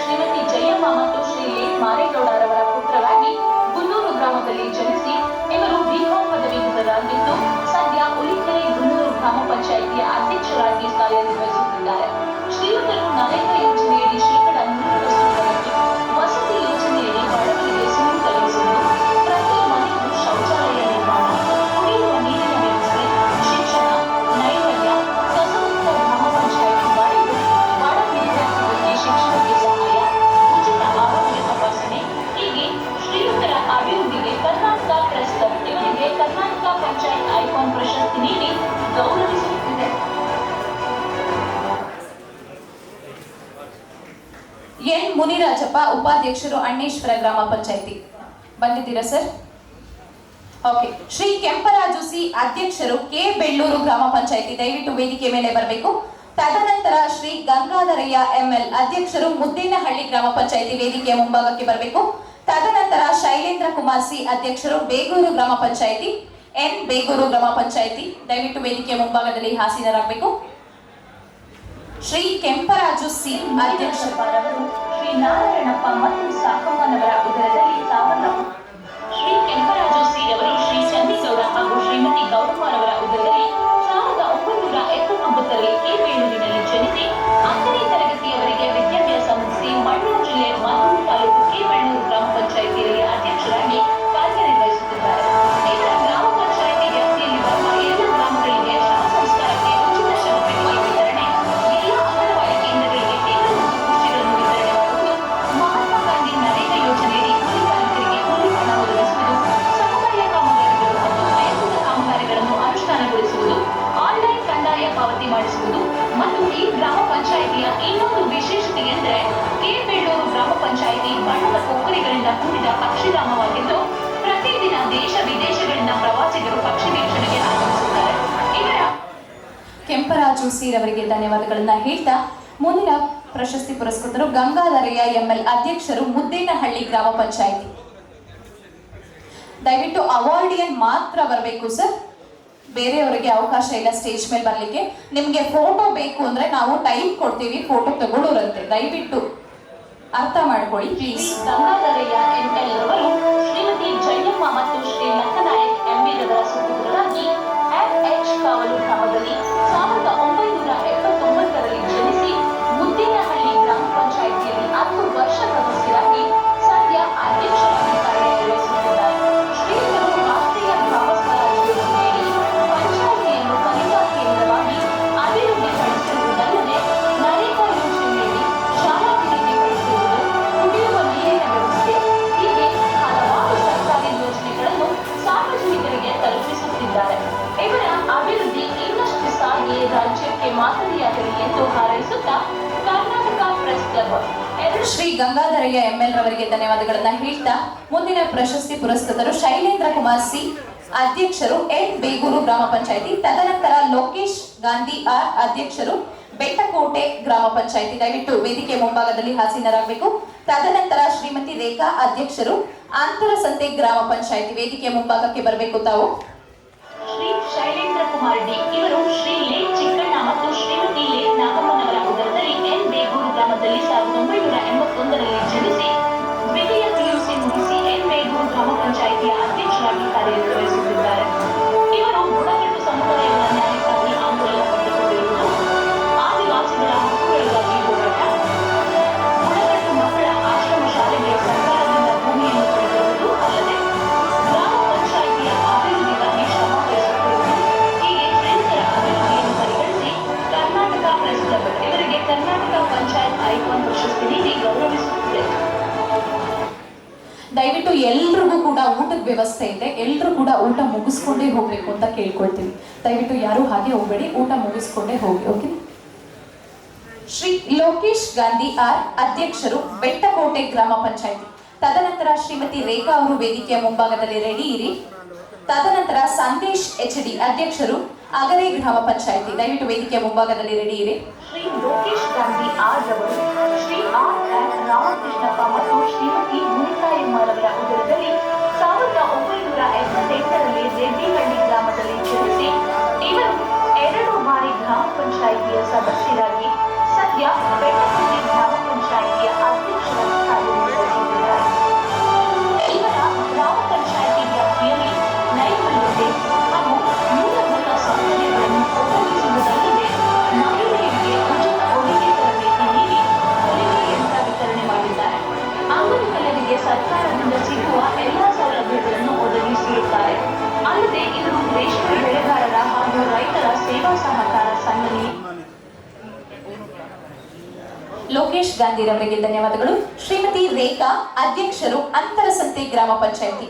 ಶ್ರೀಮತಿ ಜಯಮ್ಮ ಮತ್ತು ಶ್ರೀ ಮಾರೇಗೌಡರವರ ಪುತ್ರರಾಗಿ ಗುನ್ನೂರು ಗ್ರಾಮದಲ್ಲಿ ಜನಿಸಿ ಇವರು ಬಿಕಾಂ ಪದವೀಧರರಾಗಿದ್ದು ಸದ್ಯ ಉಳಿಕೆರೆ ಗುನ್ನೂರು ಗ್ರಾಮ ಪಂಚಾಯಿತಿಯ ಅಧ್ಯಕ್ಷರಾಗಿ ಕಾರ್ಯನಿರ್ವಹಿಸುತ್ತಿದ್ದಾರೆ. ಶ್ರೀಯುತರು ನರೇಗಾ ಯೋಜನೆಯಡಿ ಶೇಕಡ 100% ವಸತಿ ಯೋಜನೆಯಡಿ ಬಡವರಿಗೆ ಸೂರು ಕಲಿಸುವುದು, ಪ್ರತಿ ಮನೆಗೂ ಶೌಚಾಲಯ ನಿರ್ಮಾಣ, ಕುಡಿಯುವ ನೀರಿನ ವ್ಯವಸ್ಥೆ, ಶಿಕ್ಷಣ, ನೈರ್ಮಲ್ಯ, ಕಸಮುಕ್ತ ಗ್ರಾಮ ಪಂಚಾಯಿತಿ ಮಾಡಿದ್ದು, ಬಡ ವಿದ್ಯಾರ್ಥಿಗಳಿಗೆ ಶಿಕ್ಷಣಕ್ಕೆ ಸಹಾಯ, ಉಚಿತ ಆರೋಗ್ಯ ತಪಾಸಣೆ ಹೀಗೆ ಶ್ರೀಯುತರ ಅಭಿವೃದ್ಧಿಗೆ ಕರ್ನಾಟಕ ಪ್ರೆಸ್ ಕ್ಲಬ್ ಇವರಿಗೆ ಕರ್ನಾಟಕ ಪಂಚಾಯತ್ ಐಕಾನ್ ಪ್ರಶಸ್ತಿ ನೀಡಿ ಗೌರವಿಸುತ್ತಿದೆ. ಎನ್ ಮುನಿರಾಜಪ್ಪ, ಉಪಾಧ್ಯಕ್ಷರು, ಅಣ್ಣೇಶ್ವರ ಗ್ರಾಮ ಪಂಚಾಯಿತಿ. ಬಂದಿದ್ದೀರಾ sir? Okay. Shri Kemparaju C, ಅಧ್ಯಕ್ಷರು, ಕೆ ಬೆಳ್ಳೂರು ಗ್ರಾಮ ಪಂಚಾಯಿತಿ. ದಯವಿಟ್ಟು ವೇದಿಕೆ ಮೇಲೆ ಬರಬೇಕು. ತದನಂತರ ಶ್ರೀ ಗಂಗಾಧರಯ್ಯ ಎಂಎಲ್, ಅಧ್ಯಕ್ಷರು, ಮುದ್ದೇನಹಳ್ಳಿ ಗ್ರಾಮ ಪಂಚಾಯಿತಿ, ವೇದಿಕೆಯ ಮುಂಭಾಗಕ್ಕೆ ಬರಬೇಕು. ತದನಂತರ ಶೈಲೇಂದ್ರ ಕುಮಾರ್ ಸಿ, ಅಧ್ಯಕ್ಷರು, ಬೇಗೂರು ಗ್ರಾಮ ಪಂಚಾಯಿತಿ, ಎನ್ ಬೇಗೂರು ಗ್ರಾಮ ಪಂಚಾಯಿತಿ. ದಯವಿಟ್ಟು ವೇದಿಕೆಯ ಮುಂಭಾಗದಲ್ಲಿ ಹಾಸೀನರಾಗಬೇಕು. ಶ್ರೀ ಕೆಂಪರಾಜು ಸಿ, ಅಧ್ಯಕ್ಷರವರು ಶ್ರೀ ನಾರಾಯಣಪ್ಪ ಮತ್ತು ಸಾಕಮ್ಮನವರ ಉದರದಲ್ಲಿ ಶ್ರೀ ಕೆಂಪರಾಜು ಸಿ ಅವರು ಶ್ರೀ ಚಂದಿಗೌಡ ಹಾಗೂ ಶ್ರೀಮತಿ ಗೌರಮ್ಮರವರ ಉದರದಲ್ಲಿ 1979ರಲ್ಲಿ ಕೆ ಬೇಳೂರಿನಲ್ಲಿ ಜನಿಸಿ 10ನೇ ತರಗತಿಯವರೆಗೆ ವಿದ್ಯಾಭ್ಯಾಸ ಮುಗಿಸಿ ಮಂಡ್ಯ ಜಿಲ್ಲೆ ಮದ್ದೂರು ತಾಲೂಕು ಕೆ ಬೆಳ್ಳೂರು ಗ್ರಾಮ ಪಂಚಾಯಿತಿಯಲ್ಲಿ ಅಧ್ಯಕ್ಷರಾಗಿ ಕಾರ್ಯನಿರ್ವಹಿಸುತ್ತಿದ್ದಾರೆ. ಇದರ ಗ್ರಾಮ ಪಂಚಾಯಿತಿ ವ್ಯಾಪ್ತಿಯಲ್ಲಿ ಬರುವ ಎಲ್ಲ ಗ್ರಾಮಗಳಿಗೆ ಶವ ಸಂಸ್ಕಾರಕ್ಕೆ ಉಚಿತ ಶವಪೆಟ್ಟಿಗೆ ವಿತರಣೆ, ಎಲ್ಲ ಅಂಗನವಾಡಿ ಕೇಂದ್ರಗಳಿಗೆ ಟೇಬಲ್ ಮತ್ತು ಕುರ್ಚಿಗಳನ್ನು ವಿತರಣೆ ಮಾಡುವುದು, ಮಹಾತ್ಮ ಗಾಂಧಿ ನರೇಗಾ ಯೋಜನೆಯಡಿ ಕೂಲಿ ಕಾರ್ಮಿಕರಿಗೆ ಕೂಲಿ ಹಣ ಒದಗಿಸುವುದು, ಸಮುದಾಯ ಕಾಮಗಾರಿಗಳು ಮತ್ತು ವೈಯಕ್ತಿಕ ಕಾಮಗಾರಿಗಳನ್ನು ಅನುಷ್ಠಾನಗೊಳಿಸುವುದು, ಆನ್ಲೈನ್ ಕಂದಾಯ ಪಾವತಿ ಮಾಡಿಸುವುದು ಮತ್ತು ಈ ಗ್ರಾಮ ಪಂಚಾಯಿತಿಯ ಇನ್ನೊಂದು ವಿಶೇಷತೆ ಎಂದರೆ ಕೆ ಬೆಳ್ಳೂರು ಗ್ರಾಮ ಪಂಚಾಯಿತಿ ಬಣ್ಣದ ಕೊಕ್ಕರೆಗಳಿಂದ ಕೂಡಿದ ಪಕ್ಷಿಧಾಮವಾಗಿದ್ದು ಪ್ರತಿದಿನ ದೇಶ ವಿದೇಶಗಳಿಂದ ಪ್ರವಾಸಿಗರು ಪಕ್ಷಿ ವೀಕ್ಷಣೆಗೆ ಆಗಮಿಸುತ್ತಾರೆ. ಇವರ ಕೆಂಪರಾಜು ಸಿ ರವರಿಗೆ ಧನ್ಯವಾದಗಳನ್ನ ಹೇಳ್ತಾ ಮುಂದಿನ ಪ್ರಶಸ್ತಿ ಪುರಸ್ಕೃತರು ಗಂಗಾಧರಯ್ಯ ಎಂಎಲ್, ಅಧ್ಯಕ್ಷರು, ಮುದ್ದೇನಹಳ್ಳಿ ಗ್ರಾಮ ಪಂಚಾಯಿತಿ. ದಯವಿಟ್ಟು ಅವಾರ್ಡಿಯನ್ ಮಾತ್ರ ಬರಬೇಕು ಸರ್, ಬೇರೆಯವರಿಗೆ ಅವಕಾಶ ಇಲ್ಲ ಸ್ಟೇಜ್ ಮೇಲೆ ಬರಲಿಕ್ಕೆ. ನಿಮಗೆ ಫೋಟೋ ಬೇಕು ಅಂದ್ರೆ ನಾವು ಟೈಮ್ ಕೊಡ್ತೀವಿ, ಫೋಟೋ ತಗೊಳ್ಳೋರಂತೆ, ದಯವಿಟ್ಟು ಅರ್ಥ ಮಾಡ್ಕೊಳ್ಳಿ ಪ್ಲೀಸ್. ಗಂಗಾಧರಯ್ಯ ಎಂಎಲ್ ರವರು ಶ್ರೀಮತಿ ಜಯಮ್ಮ ಮತ್ತು ಶ್ರೀ ಲಕ್ಕನಾಯಕ್ ಎಂವಿ ರವರ ಸುಪುತ್ರರಾಗಿ ಎಫ್ಎಚ್ ಕಾವಲು ಗ್ರಾಮದಲ್ಲಿ 1979ರಲ್ಲಿ ಜನಿಸಿ ಮುದ್ದೇನಹಳ್ಳಿ ಗ್ರಾಮ ಪಂಚಾಯಿತಿಯಲ್ಲಿ 10 ವರ್ಷ ಸದಸ್ಯರಾಗಿ ಸದ್ಯ ಅಧ್ಯಕ್ಷರಾಗಿ ಕಾರ್ಯನಿರ್ವಹಿಸುತ್ತಿದ್ದಾರೆ. ಶ್ರೀಯುತರು ರಾಷ್ಟ್ರೀಯ ಗ್ರಾಮ ಸ್ವರಾಜ್ಯ ಯೋಜನೆಯಡಿ ಪಂಚಾಯಿತಿಯನ್ನು ಕಲಿಕಾ ಕೇಂದ್ರವಾಗಿ ಅಭಿವೃದ್ಧಿಪಡಿಸಿರುವುದಲ್ಲದೆ ನರೇಗಾ ಯೋಜನೆಯಡಿ ಶಾಲಾ ಅಭಿವೃದ್ಧಿಪಡಿಸಿರುವುದು, ಕುಡಿಯುವ ನೀರಿನ ವ್ಯವಸ್ಥೆ ಹೀಗೆ ಹಲವಾರು ಸರ್ಕಾರಿ ಯೋಜನೆಗಳನ್ನು ಸಾರ್ವಜನಿಕರಿಗೆ ತಲುಪಿಸುತ್ತಿದ್ದಾರೆ. ಇವರ ಅಭಿವೃದ್ಧಿ ಇನ್ನಷ್ಟು ಸಾಗಿ ರಾಜ್ಯಕ್ಕೆ ಮಾದರಿಯಾಗಲಿ ಎಂದು ಹಾರೈಸುತ್ತಾ Karnataka press club Shri Gangadharaiah ML ರವರಿಗೆ ಧನ್ಯವಾದಗಳನ್ನ ಹೇಳ್ತಾ ಮುಂದಿನ ಪ್ರಶಸ್ತಿ ಪುರಸ್ಕೃತರು ಶೈಲೇಂದ್ರ ಕುಮಾರ್ ಸಿ, ಅಧ್ಯಕ್ಷರು, ಎನ್ ಬೇಗೂರು ಗ್ರಾಮ ಪಂಚಾಯಿತಿ. ತದನಂತರ ಲೋಕೇಶ್ ಗಾಂಧಿ ಆರ್, ಅಧ್ಯಕ್ಷರು, ಬೆಟ್ಟಕೋಟೆ ಗ್ರಾಮ ಪಂಚಾಯಿತಿ. ದಯವಿಟ್ಟು ವೇದಿಕೆ ಮುಂಭಾಗದಲ್ಲಿ ಹಾಸೀನರಾಗಬೇಕು. ತದನಂತರ ಶ್ರೀಮತಿ ರೇಖಾ, ಅಧ್ಯಕ್ಷರು, ಅಂತರಸಂತೆ ಗ್ರಾಮ ಪಂಚಾಯಿತಿ. ವೇದಿಕೆ ಮುಂಭಾಗಕ್ಕೆ ಬರಬೇಕು ತಾವು. ಶ್ರೀ ಶೈಲೇಂದ್ರ ಕುಮಾರ್ ಡಿ ಇವರು ಶ್ರೀ ಲೇಟ್ ಚಿಕ್ಕಣ್ಣ ಮತ್ತು ಶ್ರೀಮತಿ ಲೇಟ್ ನಾಗಮ್ಮನವರ ಉದರದಲ್ಲಿ ಎನ್ ಬೇಗೂರು ಗ್ರಾಮದಲ್ಲಿ 1981ರಲ್ಲಿ ಜನಿಸಿ ದ್ವಿತೀಯ ಪಿಯುಸಿ ಮುಗಿಸಿ ಎನ್ ಬೇಗೂರು ಗ್ರಾಮ ಪಂಚಾಯಿತಿಯ ಅಧ್ಯಕ್ಷರಾಗಿ ಕಾರ್ಯನಿರ್ವಹಿಸುತ್ತಿದ್ದಾರೆ. ಇವರು ಬುಡಕಟ್ಟು ಸಮುದಾಯಗಳ ನ್ಯಾಯಕ್ಕಾಗಿ ಆಂದೋಲನ ಪಡೆದುಕೊಂಡಿರುವುದು, ಆದಿವಾಸಿಗಳ ಹಕ್ಕುಗಳಿಗಾಗಿ ಹೋರಾಟ, ಬುಡಕಟ್ಟು ಮಕ್ಕಳ ಆಶ್ರಮ ಶಾಲೆಗೆ ಸರ್ಕಾರದಿಂದ ಭೂಮಿಯನ್ನು ಪಡೆದಿರುವುದು ಅಲ್ಲದೆ ಗ್ರಾಮ ಪಂಚಾಯಿತಿಯ ಅಭಿವೃದ್ಧಿಗಾಗಿ ಶ್ರಮ ವಹಿಸುತ್ತಿರುವುದು ಹೀಗೆ ಶ್ರೀಯುತರ ಅಭಿವೃದ್ಧಿಯನ್ನು ಪರಿಗಣಿಸಿ ಕರ್ನಾಟಕ ಪ್ರೆಸ್ ಕ್ಲಬ್ ಇವರಿಗೆ ಕರ್ನಾಟಕ ಪಂಚಾಯತ್ ಐಕಾನ್ ಪ್ರಶಸ್ತಿ ನೀಡಿ ಗೌರವಿಸುತ್ತಿದೆ. ದಯವಿಟ್ಟು ಎಲ್ರಿಗೂ ಕೂಡ ಊಟದ ವ್ಯವಸ್ಥೆ ಇದೆ, ಎಲ್ಲರೂ ಕೂಡ ಊಟ ಮುಗಿಸ್ಕೊಂಡೇ ಹೋಗ್ಬೇಕು ಅಂತ ಕೇಳ್ಕೊಳ್ತೀವಿ. ದಯವಿಟ್ಟು ಯಾರು ಹಾಗೆ ಹೋಗಬೇಡಿ, ಊಟ ಮುಗಿಸ್ಕೊಂಡೇ ಹೋಗಿ. ಓಕೆ. ಶ್ರೀ ಲೋಕೇಶ್ ಗಾಂಧಿ ಆರ್, ಅಧ್ಯಕ್ಷರು, ಬೆಟ್ಟಕೋಟೆ ಗ್ರಾಮ ಪಂಚಾಯಿತಿ. ತದನಂತರ ಶ್ರೀಮತಿ ರೇಖಾ ಅವರು ವೇದಿಕೆಯ ಮುಂಭಾಗದಲ್ಲಿ ರೆಡಿ ಇರಿ. ತದನಂತರ ಸಂದೇಶ್ ಎಚ್ ಡಿ, ಅಧ್ಯಕ್ಷರು, ಅಗರೆ ಗ್ರಾಮ ಪಂಚಾಯಿತಿ. ದಯವಿಟ್ಟು ವೇದಿಕೆಯ ಮುಂಭಾಗದಲ್ಲಿ ರೆಡಿ ಇರಿ. ಶ್ರೀ ಲೋಕೇಶ್ ಗಾಂಧಿ ಆರ್ ರವರು ಶ್ರೀ ಆರ್ ಎನ್ ರಾಮಕೃಷ್ಣಪ್ಪ ಮತ್ತು ಶ್ರೀಮತಿ ಮುನಿತಾಯಮ್ಮರವರ ಉದರದಲ್ಲಿ 1978ರಲ್ಲಿ ರೆಡ್ಡಿಹಳ್ಳಿ ಗ್ರಾಮದಲ್ಲಿ ಜನಿಸಿ ಇವರು 2 ಬಾರಿ ಗ್ರಾಮ ಪಂಚಾಯಿತಿಯ ಸದಸ್ಯರಾಗಿ ಸದ್ಯ ಬೆಟ್ಟಕೋಟೆ ಗ್ರಾಮ ಪಂಚಾಯಿತಿಯ ರಮೇಶ್ ಗಾಂಧಿರವರಿಗೆ ಧನ್ಯವಾದಗಳು. ಶ್ರೀಮತಿ ರೇಖಾ, ಅಧ್ಯಕ್ಷರು ಅಂತರಸಂತೆ ಗ್ರಾಮ ಪಂಚಾಯಿತಿ.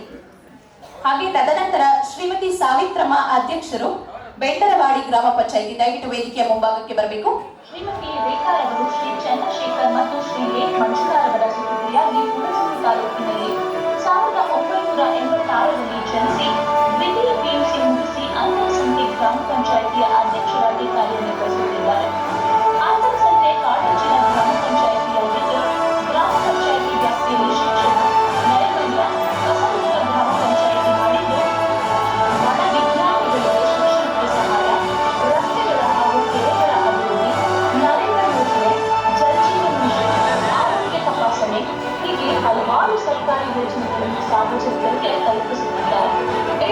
ಹಾಗೆ ತದನಂತರ ಶ್ರೀಮತಿ ಸಾವಿತ್ರಮ್ಮ, ಅಧ್ಯಕ್ಷರು ಬೆಂಡರವಾಡಿ ಗ್ರಾಮ ಪಂಚಾಯಿತಿ. ದಯವಿಟ್ಟು ವೇದಿಕೆಯ ಮುಂಭಾಗಕ್ಕೆ ಬರಬೇಕು. ಶ್ರೀಮತಿ ರೇಖಾ ಅವರು ಶ್ರೀ ಚಂದ್ರಶೇಖರ್ ಮತ್ತು ಶ್ರೀ ಲೇಖ್ ಮಂಜುಳಾರವರ ಸುಪುತ್ರಿಯಾಗಿ ಹುಣಸೂರು ತಾಲೂಕಿನಲ್ಲಿ 1986ರಲ್ಲಿ ಜನಿಸಿ ದ್ವಿತೀಯ ಪಿಯುಸಿ ಮುಗಿಸಿ ಅಂತರಸಂತೆ ಗ್ರಾಮ ಪಂಚಾಯಿತಿಯ ಅಧ್ಯಕ್ಷರಾಗಿ ಕಾರ್ಯನಿರ್ವಹಿಸುತ್ತಿದ್ದಾರೆ. ಅಂತರಸಂತೆ ಕಾಡಂಚಿನ ಗ್ರಾಮ ಪಂಚಾಯಿತಿಯಾಗಿದ್ದು ಗ್ರಾಮ ಪಂಚಾಯಿತಿ ವ್ಯಾಪ್ತಿಯಲ್ಲಿ ಶಿಕ್ಷಣ, ನೈರ್ಮಲ್ಯ, ಕಸಮುಕ್ತ ಗ್ರಾಮ ಪಂಚಾಯಿತಿ ಮಾಡಿದ್ದು ಬಡ ವಿದ್ಯಾರ್ಥಿಗಳಿಗೆ ಶಿಕ್ಷಣಕ್ಕೆ ಸಹಾಯ, ರಸ್ತೆಗಳ ಹಾಗೂ ಕೆರೆಗಳ ಅಭಿವೃದ್ಧಿ, ನರೇಗಾ ಯೋಜನೆ, ಜಲಜೀವನ್ ಮಿಷನ್, ಆರೋಗ್ಯ ತಪಾಸಣೆ ಹೀಗೆ ಹಲವಾರು ಸರ್ಕಾರಿ ಯೋಜನೆಗಳನ್ನು ಸಾರ್ವಜನಿಕರಿಗೆ ತಲುಪಿಸುತ್ತಿದ್ದಾರೆ.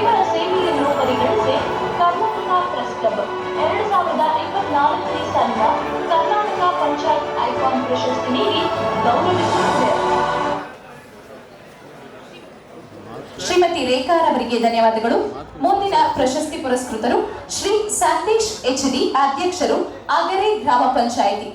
ಇವರ ಸೇವೆಯನ್ನು ಪರಿಗಣಿಸಿ ಕರ್ನಾಟಕ ಪ್ರೆಸ್ ಕ್ಲಬ್ 2024ನೇ ಸಾಲಿನ ಕರ್ನಾಟಕ ಪಂಚಾಯತ್ ಐಕಾನ್ ಪ್ರಶಸ್ತಿ ನೀಡಿ ಗೌರವಿಸುತ್ತಿದೆ. ಶ್ರೀಮತಿ ರೇಖಾರವರಿಗೆ ಧನ್ಯವಾದಗಳು. ಮುಂದಿನ ಪ್ರಶಸ್ತಿ ಪುರಸ್ಕೃತರು ಶ್ರೀ ಸಂದೇಶ್ HD, ಅಧ್ಯಕ್ಷರು ಅಗರೆ ಗ್ರಾಮ ಪಂಚಾಯಿತಿ.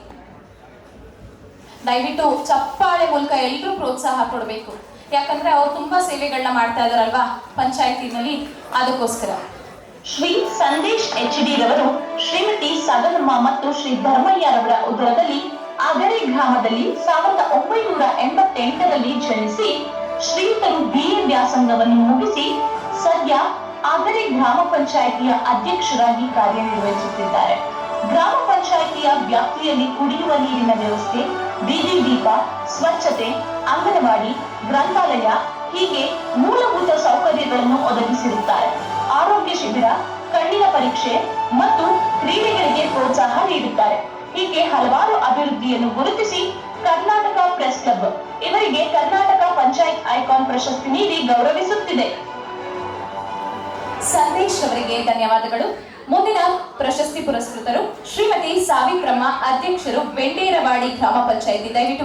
ದಯವಿಟ್ಟು ಚಪ್ಪಾಳೆ ಮೂಲಕ ಎಲ್ಲರೂ ಪ್ರೋತ್ಸಾಹ ಕೊಡಬೇಕು. ಯಾಕಂದ್ರೆ ಅವ್ರು ತುಂಬಾ ಸೇವೆಗಳನ್ನ ಮಾಡ್ತಾ ಇದಾರಲ್ವಾ ಪಂಚಾಯತಿನಲ್ಲಿ, ಅದಕ್ಕೋಸ್ಕರ. ಶ್ರೀ ಸಂದೇಶ್ HD ರವರು ಶ್ರೀಮತಿ ಸದನಮ್ಮ ಮತ್ತು ಶ್ರೀ ಧರ್ಮಯ್ಯರವರ ಉದರದಲ್ಲಿ ಅಗರೆ ಗ್ರಾಮದಲ್ಲಿ 1988ರಲ್ಲಿ ಜನಿಸಿ ಶ್ರೀಯುತರು BA ವ್ಯಾಸಂಗವನ್ನು ಮುಗಿಸಿ ಸದ್ಯ ಅಗರೆ ಗ್ರಾಮ ಪಂಚಾಯಿತಿಯ ಅಧ್ಯಕ್ಷರಾಗಿ ಕಾರ್ಯನಿರ್ವಹಿಸುತ್ತಿದ್ದಾರೆ. ಗ್ರಾಮ ಪಂಚಾಯಿತಿಯ ವ್ಯಾಪ್ತಿಯಲ್ಲಿ ಕುಡಿಯುವ ನೀರಿನ ವ್ಯವಸ್ಥೆ, ಬೀದಿ ದೀಪ, ಸ್ವಚ್ಛತೆ, ಅಂಗನವಾಡಿ, ಗ್ರಂಥಾಲಯ ಹೀಗೆ ಮೂಲಭೂತ ಸೌಕರ್ಯಗಳನ್ನು ಒದಗಿಸಿರುತ್ತಾರೆ. ಆರೋಗ್ಯ ಶಿಬಿರ, ಕಣ್ಣಿನ ಪರೀಕ್ಷೆ ಮತ್ತು ಕ್ರೀಡೆಗಳಿಗೆ ಪ್ರೋತ್ಸಾಹ ನೀಡುತ್ತಾರೆ. ಹೀಗೆ ಹಲವಾರು ಅಭಿವೃದ್ಧಿಯನ್ನು ಗುರುತಿಸಿ ಕರ್ನಾಟಕ ಪ್ರೆಸ್ ಕ್ಲಬ್ ಇವರಿಗೆ ಕರ್ನಾಟಕ ಪಂಚಾಯತ್ ಐಕಾನ್ ಪ್ರಶಸ್ತಿ ನೀಡಿ ಗೌರವಿಸುತ್ತಿದೆ. ಸಂದೇಶ್ ಅವರಿಗೆ ಧನ್ಯವಾದಗಳು. ಮುಂದಿನ ಪ್ರಶಸ್ತಿ ಪುರಸ್ಕೃತರು ಶ್ರೀಮತಿ ಸಾವಿತ್ರಮ್ಮ, ಅಧ್ಯಕ್ಷರು ಬೆಂಡೇರವಾಡಿ ಗ್ರಾಮ ಪಂಚಾಯಿತಿ. ದಯವಿಟ್ಟು